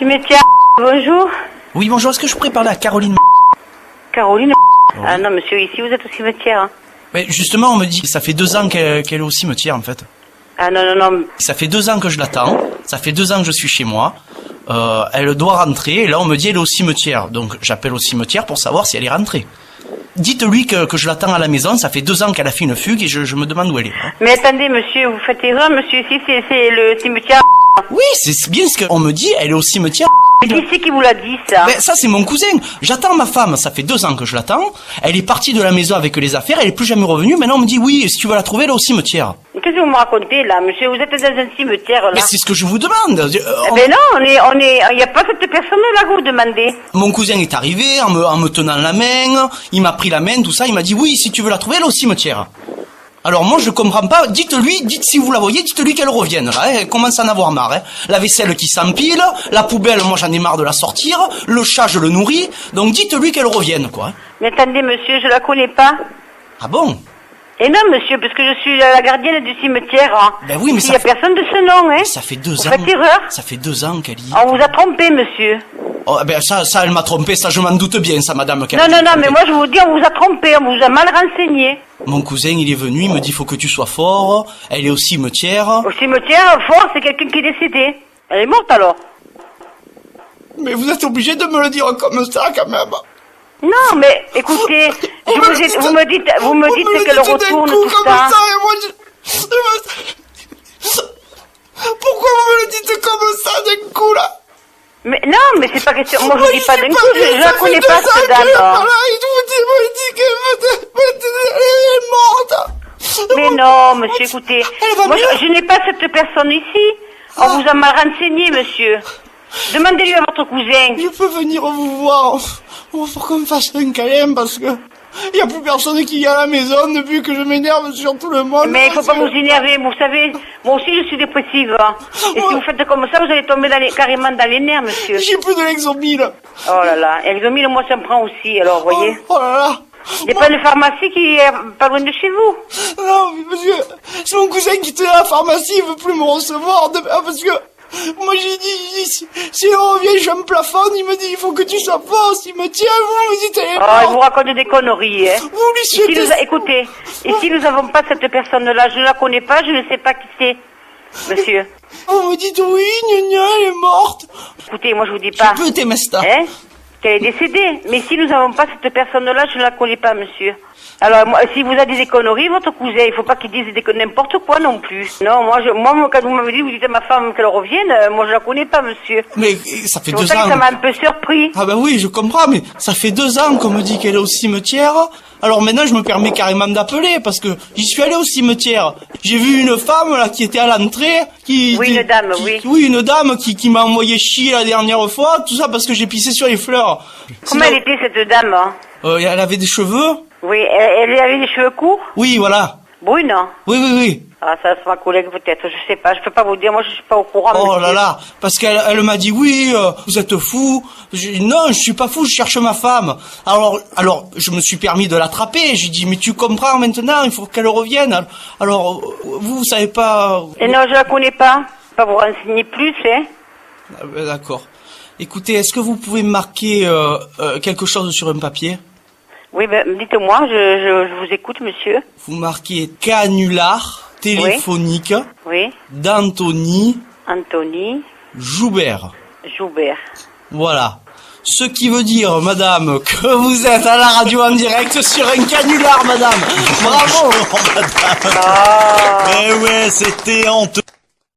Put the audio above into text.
Cimetière, bonjour. Oui, bonjour, est-ce que je pourrais parler à Caroline? Caroline. Oui. Ah non, monsieur, ici, vous êtes au cimetière. Hein. Mais justement, on me dit que ça fait 2 ans qu'elle est au cimetière, en fait. Ah non, non, non. Ça fait 2 ans que je l'attends, ça fait 2 ans que je suis chez moi. Elle doit rentrer, et là on me dit elle est au cimetière. Donc j'appelle au cimetière pour savoir si elle est rentrée. Dites-lui que je l'attends à la maison, ça fait 2 ans qu'elle a fait une fugue et je me demande où elle est. Hein. Mais attendez, monsieur, vous faites erreur, monsieur, ici, c'est le cimetière. Oui, c'est bien ce qu'on me dit, elle est au cimetière. Mais qui c'est qui vous l'a dit, ça? Ben, ça c'est mon cousin. J'attends ma femme, ça fait 2 ans que je l'attends. Elle est partie de la maison avec les affaires, elle est plus jamais revenue. Maintenant on me dit oui, si tu veux la trouver, elle est au cimetière. Qu'est-ce que vous me racontez, là, monsieur? Vous êtes dans un cimetière, là. Mais c'est ce que je vous demande. Mais non, il n'y a pas cette personne-là que vous demandez. Mon cousin est arrivé en me tenant la main, il m'a pris la main, tout ça, il m'a dit oui, si tu veux la trouver, elle est au cimetière. Alors moi je comprends pas, dites si vous la voyez, dites-lui qu'elle revienne là, hein. Elle commence à en avoir marre. Hein. La vaisselle qui s'empile, la poubelle, moi j'en ai marre de la sortir, le chat je le nourris, donc dites-lui qu'elle revienne quoi. Mais attendez, monsieur, je la connais pas. Ah bon? Et non, monsieur, parce que je suis la gardienne du cimetière. Hein. Ben oui, mais il n'y a personne de ce nom, hein. Ça fait 2 ans. Vous faites erreur. Ça fait 2 ans qu'elle y... On vous a trompé, monsieur. Oh, ben ça elle m'a trompé, ça je m'en doute bien, ça madame. Non, non, non, mais moi je vous dis, on vous a trompé, on vous a mal renseigné. Mon cousin, il est venu, il me dit, faut que tu sois fort, elle est au cimetière. Au cimetière, fort, c'est quelqu'un qui est décédé. Elle est morte alors. Mais vous êtes obligé de me le dire comme ça quand même. Non, mais écoutez, vous me dites qu'elle retourne tout ça. Pourquoi vous me le dites comme ça d'un coup là? Mais non, mais c'est pas question. Moi je vous dis pas d'un coup, je la connais pas cette dame. Elle est morte. Mais non, monsieur, écoutez, moi je n'ai pas cette personne ici. On vous a mal renseigné, monsieur. Demandez-lui à votre cousin. Je peux venir vous voir. Il faut qu'on me fasse un câlin parce que il y a plus personne qui est à la maison depuis que je m'énerve sur tout le monde. Mais il faut pas vous énerver, vous savez, moi aussi je suis dépressive. Hein. Et si vous faites comme ça, vous allez tomber carrément dans les nerfs, monsieur. J'ai plus de l'exomile. Oh là là, l'exomile, moi ça me prend aussi, alors, vous voyez. Oh là là. Il n'y a pas de pharmacie qui est pas loin de chez vous. Non, mais parce que c'est mon cousin qui était à la pharmacie, il veut plus me recevoir, parce que moi j'ai dit, si elle revient, je me plafonne, il me dit, il faut que tu sois fort, s'il me tient, vous me dites, elle est morte. Oh, il vous raconte des conneries, hein. Vous lui souhaitez... Écoutez, ici nous n'avons pas cette personne-là, je ne la connais pas, je ne sais pas qui c'est, monsieur. Vous me dites, oui, gna, elle est morte. Écoutez, moi je vous dis pas. Je peux t'aimer ça. Hein? Qu'elle est décédée. Mais si nous n'avons pas cette personne-là, je ne la connais pas, monsieur. Alors, moi, si vous avez des conneries, votre cousin, il faut pas qu'il dise n'importe quoi non plus. Non, moi, quand vous m'avez dit, vous dites à ma femme qu'elle revienne, moi, je la connais pas, monsieur. Mais ça fait 2 ans. C'est pour ça que ça m'a un peu surpris. Ah ben oui, je comprends, mais ça fait 2 ans qu'on me dit qu'elle est au cimetière. Alors maintenant, je me permets carrément d'appeler, parce que j'y suis allé au cimetière. J'ai vu une femme, là, qui était à l'entrée, Oui, une dame, oui. Oui, une dame qui m'a envoyé chier la dernière fois, tout ça parce que j'ai pissé sur les fleurs. Comment elle était, cette dame, hein? Elle avait des cheveux. Oui, elle avait des cheveux courts? Oui, voilà. Brune, hein? Oui. Ah, ça, c'est ma collègue, peut-être, je sais pas, je peux pas vous dire, moi, je suis pas au courant. Oh monsieur. là là, parce qu'elle m'a dit, oui, vous êtes fou. Non, je suis pas fou, je cherche ma femme. Alors, je me suis permis de l'attraper, j'ai dit, mais tu comprends maintenant, il faut qu'elle revienne. Alors, vous savez pas... Et non, je la connais pas. Pas vous renseigner plus, hein? Ah ben, d'accord. Écoutez, est-ce que vous pouvez marquer quelque chose sur un papier? Oui, ben, dites-moi, je vous écoute, monsieur. Vous marquez canular téléphonique oui. d'Anthony Joubert. Voilà. Ce qui veut dire, madame, que vous êtes à la radio en direct sur un canular, madame. Bravo, madame. Mais ouais, c'était honteux.